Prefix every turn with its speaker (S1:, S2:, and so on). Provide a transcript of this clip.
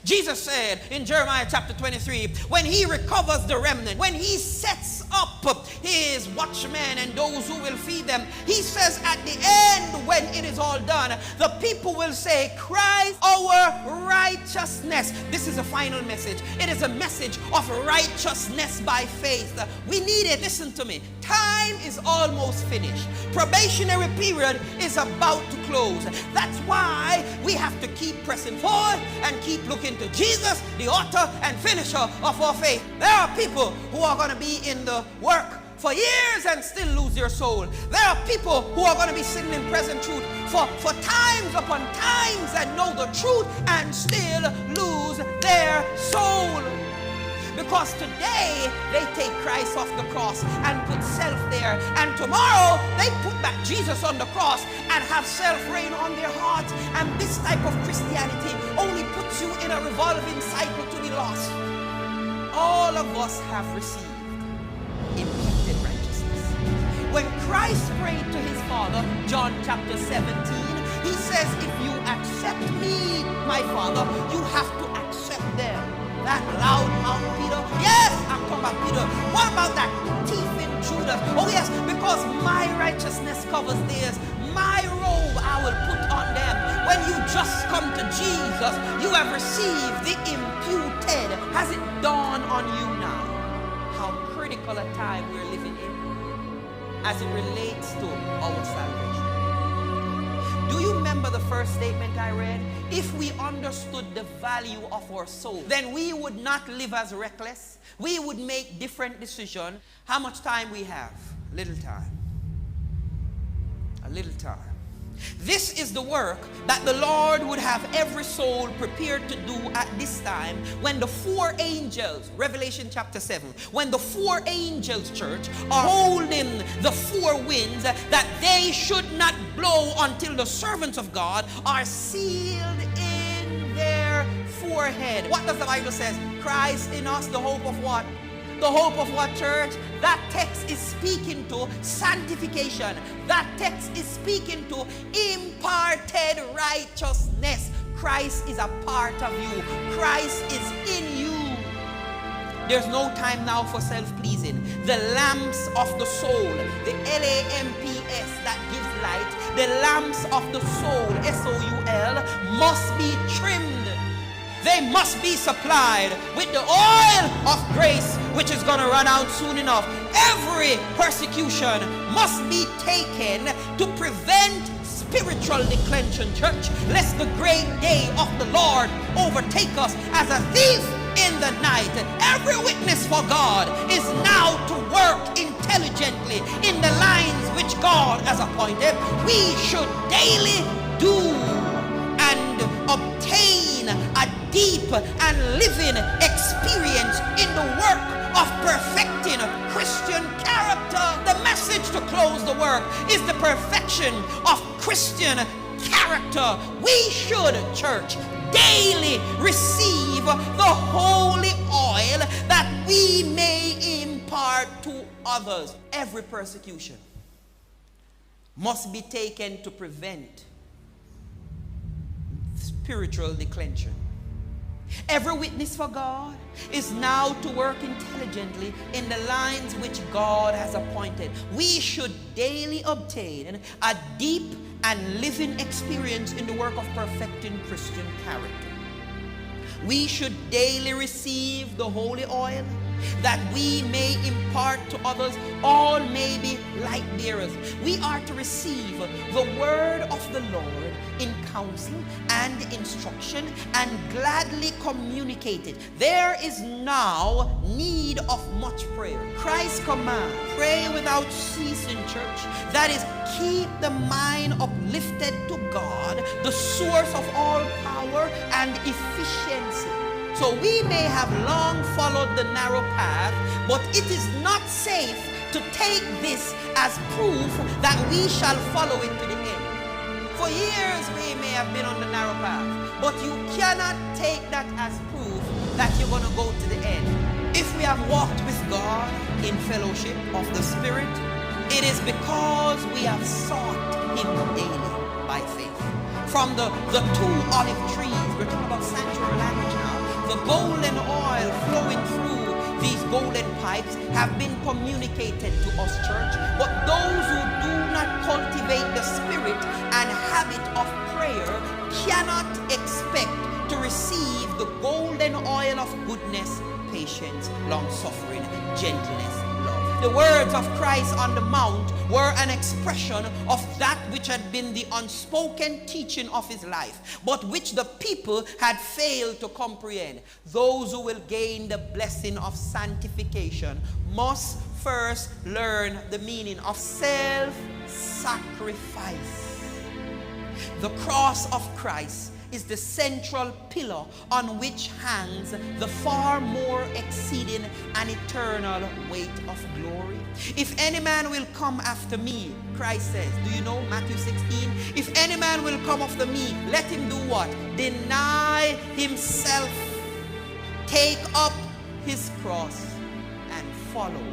S1: Jesus said in Jeremiah chapter 23, when he recovers the remnant, when he sets up his watchmen and those who will feed them, he says at the end, when it is all done, the people will say, Christ our righteousness. This is a final message. It is a message of righteousness by faith. We need it. Listen to me. Time is almost finished. Probationary period is about to close. That's why we have to keep pressing forward and keep looking to Jesus, the author and finisher of our faith. There are people who are going to be in the work for years and still lose their soul. There are people who are going to be sitting in present truth for times upon times and know the truth and still lose their soul. Because today they take Christ off the cross and put self there, and tomorrow they put back Jesus on the cross and have self reign on their hearts. And this type of Christianity only puts you in a revolving cycle to be lost. All of us have received imputed righteousness. When Christ prayed to his Father, John chapter 17, he says, if you accept me, my Father, you have to accept them. That loud mouth Peter. Yes, I'm talking about Peter. What about that thief in Judas? Oh yes, because my righteousness covers theirs. My robe I will put on them. When you just come to Jesus, you have received the imputed. Has it dawned on you now how critical a time we're living in as it relates to our salvation? Do you remember the first statement I read? If we understood the value of our soul, then we would not live as reckless. We would make different decisions. How much time we have? Little time. A little time. This is the work that the Lord would have every soul prepared to do at this time when the four angels, Revelation chapter 7, when the four angels, church, are holding the four winds that they should not blow until the servants of God are sealed in their forehead. What does the Bible say? Christ in us, the hope of what? The hope of what, church? That text is speaking to sanctification. That text is speaking to imparted righteousness. Christ is a part of you. Christ is in you. There's no time now for self-pleasing. The lamps of the soul, the LAMPS that gives light, the lamps of the soul, SOUL, must be trimmed. They must be supplied with the oil of grace, which is going to run out soon enough. Every persecution must be taken to prevent spiritual declension, church, lest the great day of the Lord overtake us as a thief in the night. Every witness for God is now to work intelligently in the lines which God has appointed. We should daily do and obtain a deep and living experience in the work of perfecting Christian character. The message to close the work is the perfection of Christian character. We should, church, daily receive the holy oil that we may impart to others. Every persecution must be taken to prevent spiritual declension. Every witness for God is now to work intelligently in the lines which God has appointed. We should daily obtain a deep and living experience in the work of perfecting Christian character. We should daily receive the holy oil that we may impart to others. All may be light bearers. We are to receive the word of the Lord in counsel and instruction and gladly communicate it. There is now need of much prayer. Christ's command, pray without ceasing, church. That is, keep the mind uplifted to God, the source of all power and efficiency. So we may have long followed the narrow path, but it is not safe to take this as proof that we shall follow it to the end. For years we may have been on the narrow path, but you cannot take that as proof that you're going to go to the end. If we have walked with God in fellowship of the Spirit, it is because we have sought Him daily by faith. From the two olive trees, we're talking about sanctuary language now, golden oil flowing through these golden pipes have been communicated to us, church. But those who do not cultivate the spirit and habit of prayer cannot expect to receive the golden oil of goodness, patience, long-suffering, gentleness, love. The words of Christ on the mount were an expression of that which had been the unspoken teaching of his life, but which the people had failed to comprehend. Those who will gain the blessing of sanctification must first learn the meaning of self-sacrifice. The cross of Christ is the central pillar on which hangs the far more exceeding and eternal weight of glory. If any man will come after me, Christ says, do you know Matthew 16? If any man will come after me, let him do what? Deny himself, take up his cross, and follow